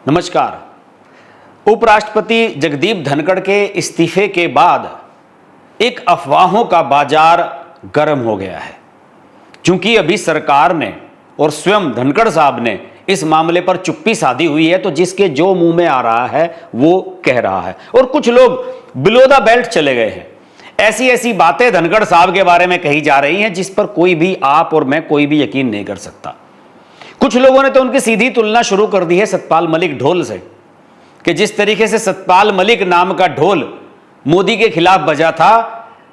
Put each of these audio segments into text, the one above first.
नमस्कार। उपराष्ट्रपति जगदीप धनखड़ के इस्तीफे के बाद एक अफवाहों का बाजार गर्म हो गया है। क्योंकि अभी सरकार ने और स्वयं धनखड़ साहब ने इस मामले पर चुप्पी साधी हुई है, तो जिसके जो मुंह में आ रहा है वो कह रहा है और कुछ लोग बिलो द बेल्ट चले गए हैं। ऐसी ऐसी बातें धनखड़ साहब के बारे में कही जा रही हैं जिस पर कोई भी, आप और मैं, कोई भी यकीन नहीं कर सकता। कुछ लोगों ने तो उनकी सीधी तुलना शुरू कर दी है सतपाल मलिक ढोल से, कि जिस तरीके से सतपाल मलिक नाम का ढोल मोदी के खिलाफ बजा था,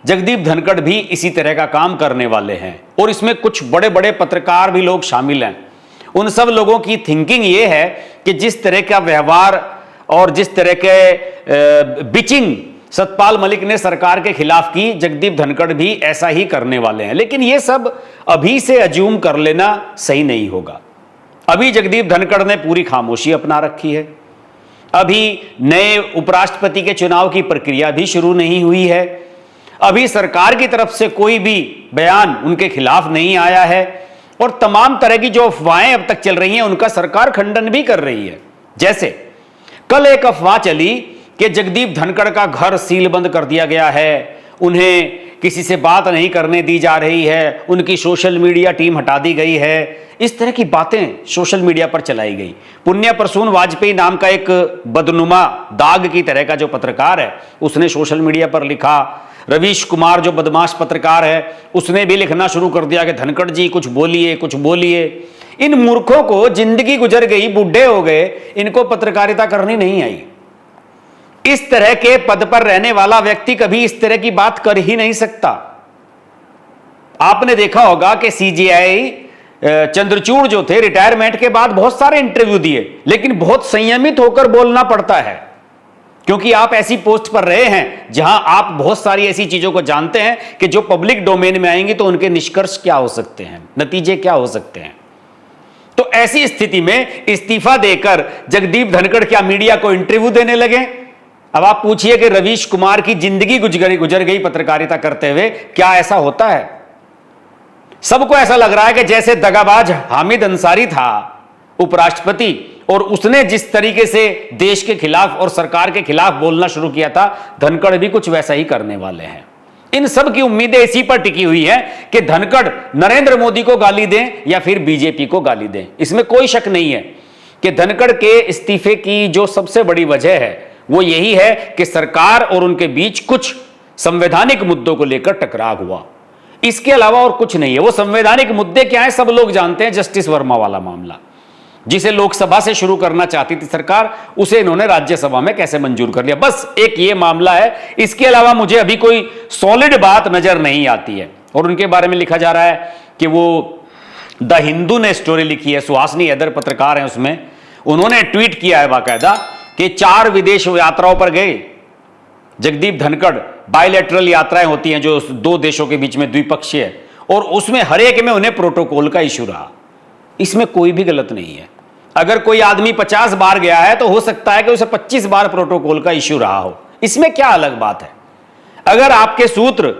जगदीप धनखड़ भी इसी तरह का काम करने वाले हैं। और इसमें कुछ बड़े बड़े पत्रकार भी लोग शामिल हैं। उन सब लोगों की थिंकिंग ये है कि जिस तरह का व्यवहार और जिस तरह के बिचिंग सतपाल मलिक ने सरकार के खिलाफ की, जगदीप धनखड़ भी ऐसा ही करने वाले हैं। लेकिन यह सब अभी से अज्यूम कर लेना सही नहीं होगा। अभी जगदीप धनखड़ ने पूरी खामोशी अपना रखी है। अभी नए उपराष्ट्रपति के चुनाव की प्रक्रिया भी शुरू नहीं हुई है। अभी सरकार की तरफ से कोई भी बयान उनके खिलाफ नहीं आया है और तमाम तरह की जो अफवाहें अब तक चल रही हैं उनका सरकार खंडन भी कर रही है। जैसे कल एक अफवाह चली कि जगदीप धनखड़ का घर सीलबंद कर दिया गया है, उन्हें किसी से बात नहीं करने दी जा रही है, उनकी सोशल मीडिया टीम हटा दी गई है। इस तरह की बातें सोशल मीडिया पर चलाई गई। पुण्य प्रसून वाजपेयी नाम का एक बदनुमा दाग की तरह का जो पत्रकार है, उसने सोशल मीडिया पर लिखा। रवीश कुमार जो बदमाश पत्रकार है, उसने भी लिखना शुरू कर दिया कि धनखड़ जी कुछ बोलिए, कुछ बोलिए। इन मूर्खों को जिंदगी गुजर गई, बूढ़े हो गए, इनको पत्रकारिता करनी नहीं आई। इस तरह के पद पर रहने वाला व्यक्ति कभी इस तरह की बात कर ही नहीं सकता। आपने देखा होगा कि सीजेआई चंद्रचूड़ जो थे, रिटायरमेंट के बाद बहुत सारे इंटरव्यू दिए, लेकिन बहुत संयमित होकर बोलना पड़ता है। क्योंकि आप ऐसी पोस्ट पर रहे हैं जहां आप बहुत सारी ऐसी चीजों को जानते हैं कि जो पब्लिक डोमेन में आएंगी तो उनके निष्कर्ष क्या हो सकते हैं, नतीजे क्या हो सकते हैं। तो ऐसी स्थिति में इस्तीफा देकर जगदीप धनखड़ क्या मीडिया को इंटरव्यू देने लगे? अब आप पूछिए कि रवीश कुमार की जिंदगी गुजर गई पत्रकारिता करते हुए, क्या ऐसा होता है? सबको ऐसा लग रहा है कि जैसे दगाबाज हामिद अंसारी था उपराष्ट्रपति, और उसने जिस तरीके से देश के खिलाफ और सरकार के खिलाफ बोलना शुरू किया था, धनखड़ भी कुछ वैसा ही करने वाले हैं। इन सब की उम्मीदें इसी पर टिकी हुई है कि धनखड़ नरेंद्र मोदी को गाली दें या फिर बीजेपी को गाली दें। इसमें कोई शक नहीं है कि धनखड़ के इस्तीफे की जो सबसे बड़ी वजह है वो यही है कि सरकार और उनके बीच कुछ संवैधानिक मुद्दों को लेकर टकराव हुआ। इसके अलावा और कुछ नहीं है। वो संवैधानिक मुद्दे क्या है सब लोग जानते हैं। जस्टिस वर्मा वाला मामला, जिसे लोकसभा से शुरू करना चाहती थी सरकार, उसे इन्होंने राज्यसभा में कैसे मंजूर कर लिया, बस एक ये मामला है। इसके अलावा मुझे अभी कोई सॉलिड बात नजर नहीं आती है। और उनके बारे में लिखा जा रहा है कि वो द हिंदू ने स्टोरी लिखी है, सुहासिनी हैदर पत्रकार हैं, उसमें उन्होंने ट्वीट किया है बाकायदा कि 4 विदेश यात्राओं पर गए जगदीप धनखड़। बायलैटरल यात्राएं होती हैं जो 2 देशों के बीच में द्विपक्षीय है, और उसमें हर एक में उन्हें प्रोटोकॉल का इशू रहा। इसमें कोई भी गलत नहीं है। अगर कोई आदमी 50 बार गया है तो हो सकता है कि उसे 25 बार प्रोटोकॉल का इशू रहा हो। इसमें क्या अलग बात है? अगर आपके सूत्र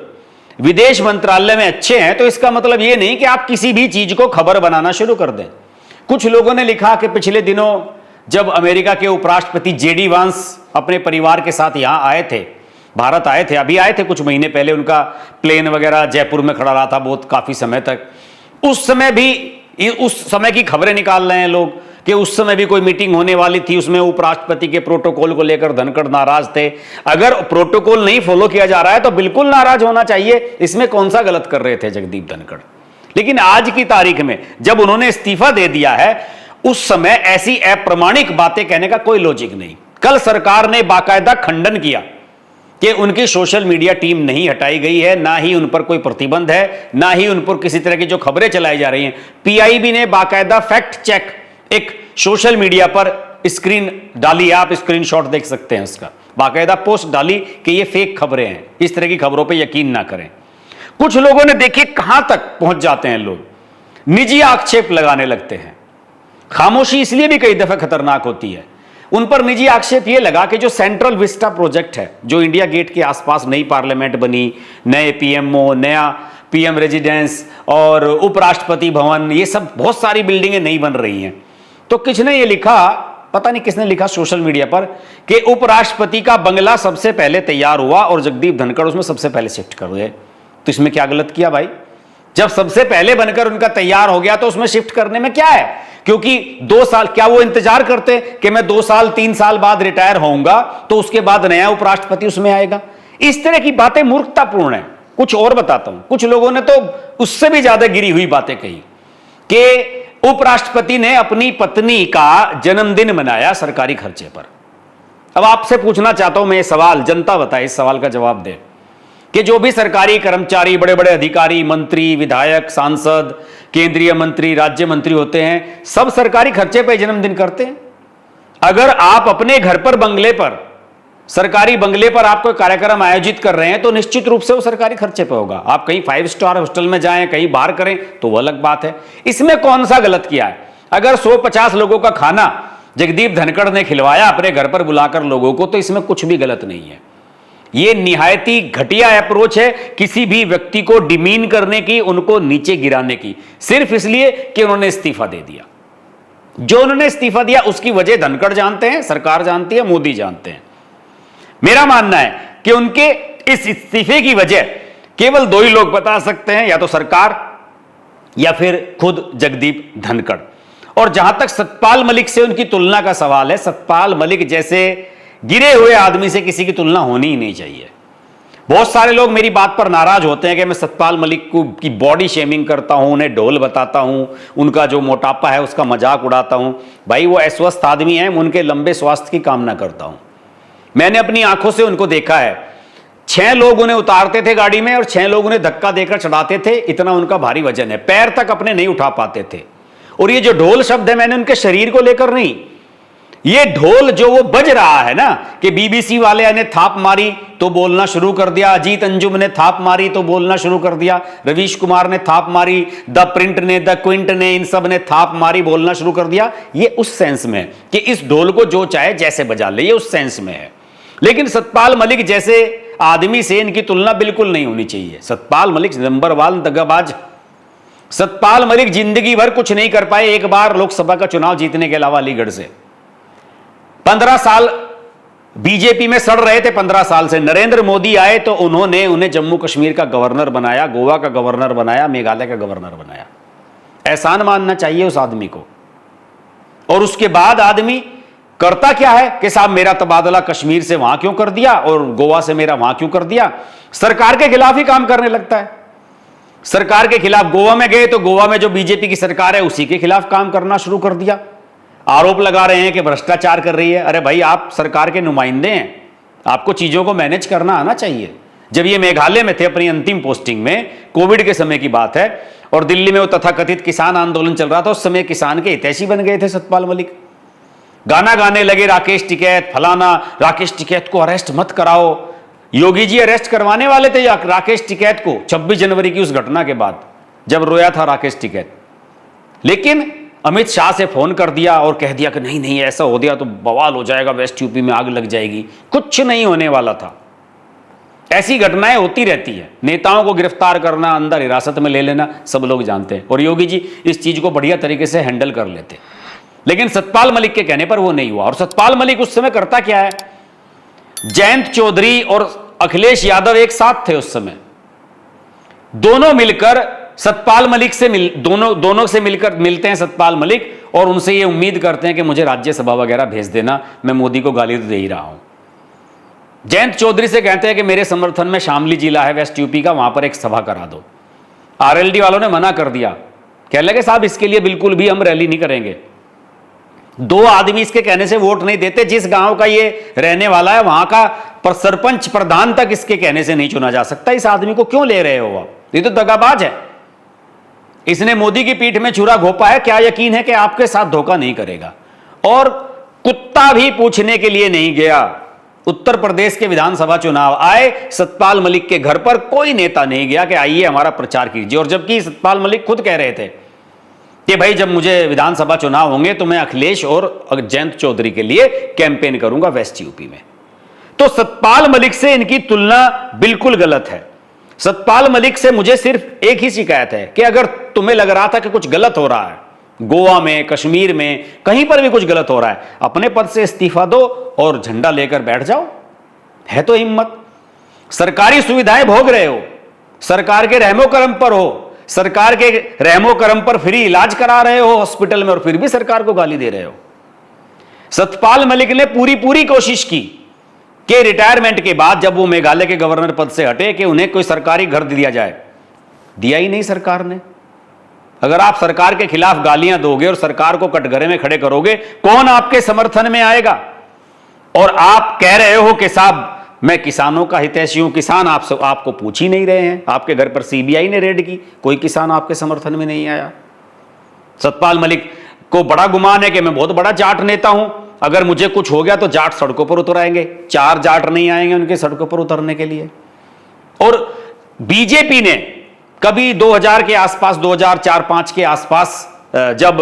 विदेश मंत्रालय में अच्छे हैं तो इसका मतलब यह नहीं कि आप किसी भी चीज को खबर बनाना शुरू कर दें। कुछ लोगों ने लिखा कि पिछले दिनों जब अमेरिका के उपराष्ट्रपति जेडी वांस अपने परिवार के साथ यहां आए थे, भारत आए थे, अभी आए थे कुछ महीने पहले, उनका प्लेन वगैरह जयपुर में खड़ा रहा था बहुत काफी समय तक। उस समय भी उस समय की खबरें निकाल रहे हैं लोग कि उस समय भी कोई मीटिंग होने वाली थी, उसमें उपराष्ट्रपति के प्रोटोकॉल को लेकर धनखड़ नाराज थे। अगर प्रोटोकॉल नहीं फॉलो किया जा रहा है तो बिल्कुल नाराज होना चाहिए। इसमें कौन सा गलत कर रहे थे जगदीप धनखड़? लेकिन आज की तारीख में जब उन्होंने इस्तीफा दे दिया है, उस समय ऐसी अप्रमाणिक बातें कहने का कोई लॉजिक नहीं। कल सरकार ने बाकायदा खंडन किया कि उनकी सोशल मीडिया टीम नहीं हटाई गई है, ना ही उन पर कोई प्रतिबंध है, ना ही उन पर किसी तरह की जो खबरें चलाई जा रही हैं। पीआईबी ने बाकायदा फैक्ट चेक एक सोशल मीडिया पर स्क्रीन डाली, आप स्क्रीनशॉट देख सकते हैं, उसका बाकायदा पोस्ट डाली कि ये फेक खबरें हैं, इस तरह की खबरों पर यकीन ना करें। कुछ लोगों ने देखिए कहां तक पहुंच जाते हैं लोग, निजी आक्षेप लगाने लगते हैं। खामोशी इसलिए भी कई दफे खतरनाक होती है। उन पर निजी आक्षेप यह लगा कि जो सेंट्रल विस्टा प्रोजेक्ट है, जो इंडिया गेट के आसपास नई पार्लियामेंट बनी, नए पीएमओ, नया पीएम रेजिडेंस और उपराष्ट्रपति भवन, ये सब बहुत सारी बिल्डिंगें नई बन रही हैं। तो किसने ये लिखा पता नहीं किसने लिखा सोशल मीडिया पर कि उपराष्ट्रपति का बंगला सबसे पहले तैयार हुआ और जगदीप धनखड़ उसमें सबसे पहले शिफ्ट कर गए। तो इसमें क्या गलत किया भाई? जब सबसे पहले बनकर उनका तैयार हो गया तो उसमें शिफ्ट करने में क्या है? क्योंकि 2 साल, क्या वो इंतजार करते कि मैं 2 साल 3 साल बाद रिटायर होऊंगा तो उसके बाद नया उपराष्ट्रपति उसमें आएगा? इस तरह की बातें मूर्खतापूर्ण है। कुछ और बताता हूं, कुछ लोगों ने तो उससे भी ज्यादा गिरी हुई बातें कही कि उपराष्ट्रपति ने अपनी पत्नी का जन्मदिन मनाया सरकारी खर्चे पर। अब आपसे पूछना चाहता हूं मैं ये सवाल, जनता बताए, इस सवाल का जवाब दे कि जो भी सरकारी कर्मचारी, बड़े बड़े अधिकारी, मंत्री, विधायक, सांसद, केंद्रीय मंत्री, राज्य मंत्री होते हैं, सब सरकारी खर्चे पर जन्मदिन करते हैं। अगर आप अपने घर पर, बंगले पर, सरकारी बंगले पर आप कोई कार्यक्रम आयोजित कर रहे हैं तो निश्चित रूप से वो सरकारी खर्चे पे होगा। आप कहीं 5 स्टार होटल में जाएं, कहीं बाहर करें तो वो अलग बात है। इसमें कौन सा गलत किया है? अगर 150 लोगों का खाना जगदीप धनखड़ ने खिलवाया अपने घर पर बुलाकर लोगों को, तो इसमें कुछ भी गलत नहीं है। यह निहायती घटिया अप्रोच है किसी भी व्यक्ति को डिमीन करने की, उनको नीचे गिराने की, सिर्फ इसलिए कि उन्होंने इस्तीफा दे दिया। जो उन्होंने इस्तीफा दिया उसकी वजह धनखड़ जानते हैं, सरकार जानती है, मोदी जानते हैं। मेरा मानना है कि उनके इस इस्तीफे की वजह केवल 2 ही लोग बता सकते हैं, या तो सरकार या फिर खुद जगदीप धनखड़। और जहां तक सतपाल मलिक से उनकी तुलना का सवाल है, सतपाल मलिक जैसे गिरे हुए आदमी से किसी की तुलना होनी ही नहीं चाहिए। बहुत सारे लोग मेरी बात पर नाराज होते हैं कि मैं सतपाल मलिक को की बॉडी शेमिंग करता हूं, उन्हें ढोल बताता हूं, उनका जो मोटापा है उसका मजाक उड़ाता हूं। भाई वो अस्वस्थ आदमी है, मैं उनके लंबे स्वास्थ्य की कामना करता हूं। मैंने अपनी आंखों से उनको देखा है। 6 लोग उन्हें उतारते थे गाड़ी में और 6 लोग उन्हें धक्का देकर चढ़ाते थे, इतना उनका भारी वजन है, पैर तक अपने नहीं उठा पाते थे। और ये जो ढोल शब्द है, मैंने उनके शरीर को लेकर नहीं, ये ढोल जो वो बज रहा है ना कि बीबीसी वाले ने थाप मारी तो बोलना शुरू कर दिया, अजीत अंजुम ने थाप मारी तो बोलना शुरू कर दिया, रवीश कुमार ने थाप मारी, द प्रिंट ने, द क्विंट ने, इन सब ने थाप मारी, बोलना शुरू कर दिया। ये उस सेंस में है कि इस ढोल को जो चाहे जैसे बजा ले, ये उस सेंस में है। लेकिन सतपाल मलिक जैसे आदमी से इनकी तुलना बिल्कुल नहीं होनी चाहिए। सतपाल मलिक नंबर 1 दगाबाज। सतपाल मलिक जिंदगी भर कुछ नहीं कर पाए, एक बार लोकसभा का चुनाव जीतने के अलावा अलीगढ़ से। 15 साल बीजेपी में सड़ रहे थे, 15 साल से। नरेंद्र मोदी आए तो उन्होंने उन्हें जम्मू कश्मीर का गवर्नर बनाया, गोवा का गवर्नर बनाया, मेघालय का गवर्नर बनाया। एहसान मानना चाहिए उस आदमी को। और उसके बाद आदमी करता क्या है कि साहब मेरा तबादला कश्मीर से वहां क्यों कर दिया और गोवा से मेरा वहां क्यों कर दिया? सरकार के खिलाफ ही काम करने लगता है। सरकार के खिलाफ गोवा में गए तो गोवा में जो बीजेपी की सरकार है उसी के खिलाफ काम करना शुरू कर दिया। आरोप लगा रहे हैं कि भ्रष्टाचार कर रही है। अरे भाई, आप सरकार के नुमाइंदे हैं, आपको चीजों को मैनेज करना आना चाहिए। जब ये मेघालय में थे अपनी अंतिम पोस्टिंग में, कोविड के समय की बात है, और दिल्ली में वो तथाकथित किसान आंदोलन चल रहा था, उस समय किसान के हितैषी बन गए थे सतपाल मलिक। गाना गाने लगे, राकेश टिकैत फलाना, राकेश टिकैत को अरेस्ट मत कराओ। योगी जी अरेस्ट करवाने वाले थे राकेश टिकैत को 26 जनवरी की उस घटना के बाद, जब रोया था राकेश टिकैत। लेकिन अमित शाह से फोन कर दिया और कह दिया कि नहीं नहीं, ऐसा हो गया तो बवाल हो जाएगा, वेस्ट यूपी में आग लग जाएगी। कुछ नहीं होने वाला था। ऐसी घटनाएं होती रहती है। नेताओं को गिरफ्तार करना, अंदर हिरासत में ले लेना, सब लोग जानते हैं, और योगी जी इस चीज को बढ़िया तरीके से हैंडल कर लेते। लेकिन सतपाल मलिक के कहने पर वो नहीं हुआ। और सतपाल मलिक उस समय करता क्या है, जयंत चौधरी और अखिलेश यादव एक साथ थे उस समय। दोनों मिलकर सतपाल मलिक से दोनों से मिलकर मिलते हैं सतपाल मलिक, और उनसे ये उम्मीद करते हैं कि मुझे राज्यसभा वगैरह भेज देना, मैं मोदी को गाली तो दे ही रहा हूं। जयंत चौधरी से कहते हैं कि मेरे समर्थन में शामली जिला है वेस्ट यूपी का, वहां पर एक सभा करा दो। आरएलडी वालों ने मना कर दिया, कह लगे साहब इसके लिए बिल्कुल भी हम रैली नहीं करेंगे। 2 आदमी इसके कहने से वोट नहीं देते। जिस गांव का ये रहने वाला है वहां का सरपंच प्रधान तक इसके कहने से नहीं चुना जा सकता। इस आदमी को क्यों ले रहे हो आप? ये तो दगाबाज है। इसने मोदी की पीठ में छुरा घोंपा है। क्या यकीन है कि आपके साथ धोखा नहीं करेगा? और कुत्ता भी पूछने के लिए नहीं गया। उत्तर प्रदेश के विधानसभा चुनाव आए, सतपाल मलिक के घर पर कोई नेता नहीं गया कि आइए हमारा प्रचार कीजिए। और जबकि सतपाल मलिक खुद कह रहे थे कि भाई जब मुझे विधानसभा चुनाव होंगे तो मैं अखिलेश और जयंत चौधरी के लिए कैंपेन करूंगा वेस्ट यूपी में। तो सतपाल मलिक से इनकी तुलना बिल्कुल गलत है। सतपाल मलिक से मुझे सिर्फ एक ही शिकायत है कि अगर तुम्हें लग रहा था कि कुछ गलत हो रहा है, गोवा में, कश्मीर में, कहीं पर भी कुछ गलत हो रहा है, अपने पद से इस्तीफा दो और झंडा लेकर बैठ जाओ। है तो हिम्मत। सरकारी सुविधाएं भोग रहे हो, सरकार के रहमो करम पर हो, सरकार के रहमो करम पर फ्री इलाज करा रहे हो हॉस्पिटल में, और फिर भी सरकार को गाली दे रहे हो। सतपाल मलिक ने पूरी कोशिश की कि रिटायरमेंट के बाद जब वो मेघालय के गवर्नर पद से हटे कि उन्हें कोई सरकारी घर दिया जाए, दिया ही नहीं सरकार ने। अगर आप सरकार के खिलाफ गालियां दोगे और सरकार को कटघरे में खड़े करोगे, कौन आपके समर्थन में आएगा? और आप कह रहे हो कि साहब मैं किसानों का हितैषी हूं, किसान आपको पूछ ही नहीं रहे हैं। आपके घर पर सीबीआई ने रेड की, कोई किसान आपके समर्थन में नहीं आया। सतपाल मलिक को बड़ा गुमान है कि मैं बहुत बड़ा जाट नेता हूं, अगर मुझे कुछ हो गया तो जाट सड़कों पर उतर आएंगे। 4 जाट नहीं आएंगे उनके सड़कों पर उतरने के लिए। और बीजेपी ने कभी 2000 के आसपास, 2004-5 के आसपास, जब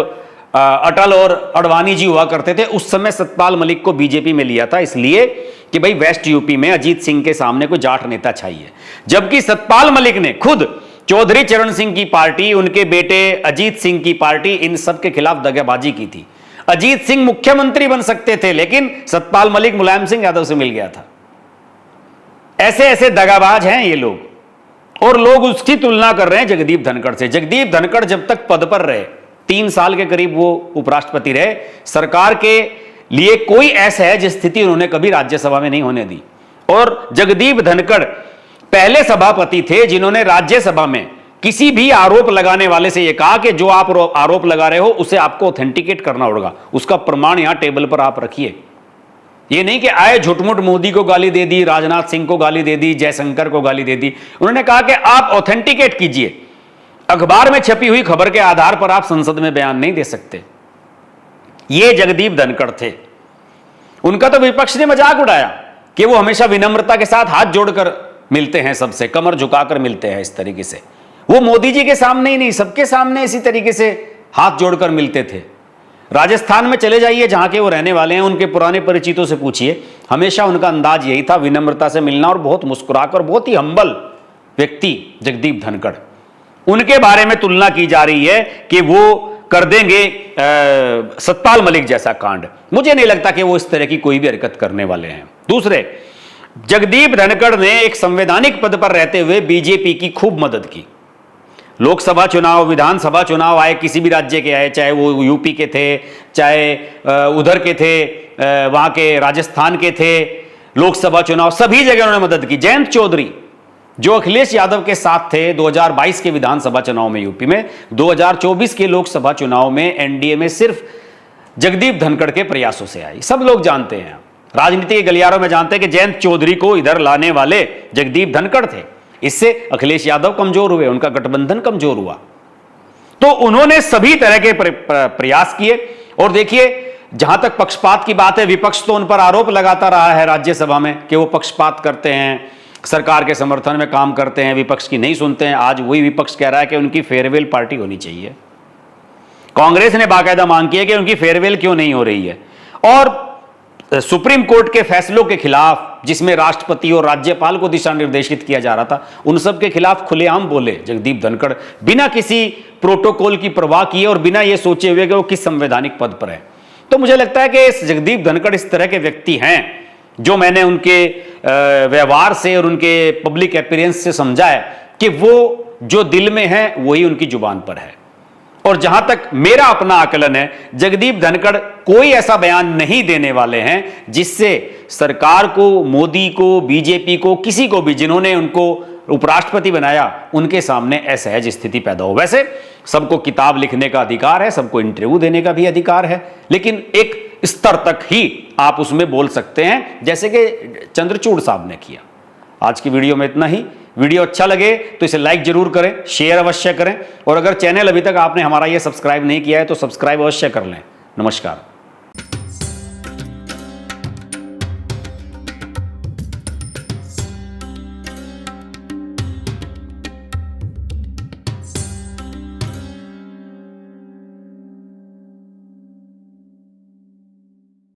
अटल और अडवाणी जी हुआ करते थे, उस समय सतपाल मलिक को बीजेपी में लिया था, इसलिए कि भाई वेस्ट यूपी में अजीत सिंह के सामने कोई जाट नेता चाहिए। जबकि सतपाल मलिक ने खुद चौधरी चरण सिंह की पार्टी, उनके बेटे अजीत सिंह की पार्टी, इन सब के खिलाफ दगाबाजी की थी। अजीत सिंह मुख्यमंत्री बन सकते थे, लेकिन सतपाल मलिक मुलायम सिंह यादव से मिल गया था। ऐसे ऐसे दगाबाज हैं ये लोग। और लोग उसकी तुलना कर रहे हैं जगदीप धनखड़ से। जगदीप धनखड़ जब तक पद पर रहे, 3 साल के करीब वो उपराष्ट्रपति रहे, सरकार के लिए कोई ऐसा है जिस स्थिति उन्होंने कभी राज्यसभा में नहीं होने दी। और जगदीप धनखड़ पहले सभापति थे जिन्होंने राज्यसभा में किसी भी आरोप लगाने वाले से यह कहा कि जो आप आरोप लगा रहे हो उसे आपको ऑथेंटिकेट करना होगा, उसका प्रमाण यहां टेबल पर आप रखिए। ये नहीं कि आए झुटमुट मोदी को गाली दे दी, राजनाथ सिंह को गाली दे दी, जयशंकर को गाली दे दी। उन्होंने कहा कि आप ऑथेंटिकेट कीजिए, अखबार में छपी हुई खबर के आधार पर आप संसद में बयान नहीं दे सकते। ये जगदीप धनखड़ थे। उनका तो विपक्ष ने मजाक उड़ाया कि वो हमेशा विनम्रता के साथ हाथ जोड़कर मिलते हैं, सबसे कमर झुकाकर मिलते हैं। इस तरीके से वो मोदी जी के सामने ही नहीं, सबके सामने इसी तरीके से हाथ जोड़कर मिलते थे। राजस्थान में चले जाइए, जहां के वो रहने वाले हैं, उनके पुराने परिचितों से पूछिए, हमेशा उनका अंदाज यही था, विनम्रता से मिलना और बहुत मुस्कुराकर, बहुत ही हम्बल व्यक्ति जगदीप धनखड़। उनके बारे में तुलना की जा रही है कि वो कर देंगे सतपाल मलिक जैसा कांड। मुझे नहीं लगता कि वो इस तरह की कोई भी हरकत करने वाले हैं। दूसरे, जगदीप धनखड़ ने एक संवैधानिक पद पर रहते हुए बीजेपी की खूब मदद की। लोकसभा चुनाव, विधानसभा चुनाव आए, किसी भी राज्य के आए, चाहे वो यूपी के थे, चाहे उधर के थे, वहां के राजस्थान के थे, लोकसभा चुनाव, सभी जगह उन्होंने मदद की। जयंत चौधरी जो अखिलेश यादव के साथ थे 2022 के विधानसभा चुनाव में यूपी में, 2024 के लोकसभा चुनाव में एनडीए में सिर्फ जगदीप धनखड़ के प्रयासों से आई। सब लोग जानते हैं, राजनीति के गलियारों में जानते हैं कि जयंत चौधरी को इधर लाने वाले जगदीप धनखड़ थे। इससे अखिलेश यादव कमजोर हुए, उनका गठबंधन कमजोर हुआ। तो उन्होंने सभी तरह के प्रयास किए। और देखिए, जहां तक पक्षपात की बात है, विपक्ष तो उन पर आरोप लगाता रहा है राज्यसभा में कि वो पक्षपात करते हैं, सरकार के समर्थन में काम करते हैं, विपक्ष की नहीं सुनते हैं। आज वही विपक्ष कह रहा है कि उनकी फेयरवेल पार्टी होनी चाहिए। कांग्रेस ने बाकायदा मांग की है कि उनकी फेयरवेल क्यों नहीं हो रही है। और सुप्रीम कोर्ट के फैसलों के खिलाफ, जिसमें राष्ट्रपति और राज्यपाल को दिशा निर्देशित किया जा रहा था, उन सब के खिलाफ खुलेआम बोले जगदीप धनखड़, बिना किसी प्रोटोकॉल की परवाह किए और बिना यह सोचे हुए कि वो किस संवैधानिक पद पर है। तो मुझे लगता है कि जगदीप धनखड़ इस तरह के व्यक्ति हैं जो मैंने उनके व्यवहार से और उनके पब्लिक अपीयरेंस से समझा है कि वो जो दिल में है वही उनकी जुबान पर है। और जहां तक मेरा अपना आकलन है, जगदीप धनखड़ कोई ऐसा बयान नहीं देने वाले हैं जिससे सरकार को, मोदी को, बीजेपी को, किसी को भी जिन्होंने उनको उपराष्ट्रपति बनाया, उनके सामने असहज स्थिति पैदा हो। वैसे सबको किताब लिखने का अधिकार है, सबको इंटरव्यू देने का भी अधिकार है, लेकिन एक स्तर तक ही आप उसमें बोल सकते हैं, जैसे कि चंद्रचूड़ साहब ने किया। आज की वीडियो में इतना ही। वीडियो अच्छा लगे तो इसे लाइक जरूर करें, शेयर अवश्य करें, और अगर चैनल अभी तक आपने हमारा ये सब्सक्राइब नहीं किया है तो सब्सक्राइब अवश्य कर लें। नमस्कार।